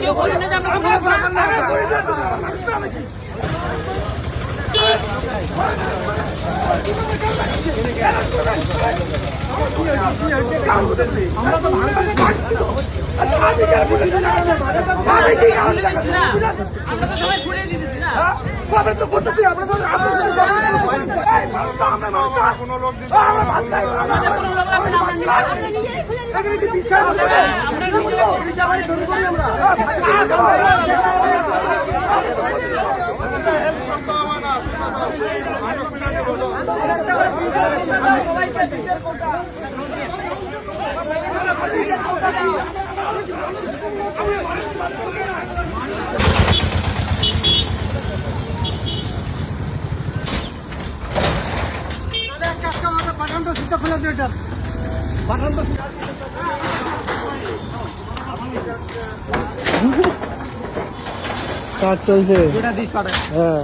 কেউ বলেন না যে আমরা আমরা তো সবাই ঘুরে দিতেছি না তো করতেছি আমরা তো কোনো লোক কাজ চলছে। হ্যাঁ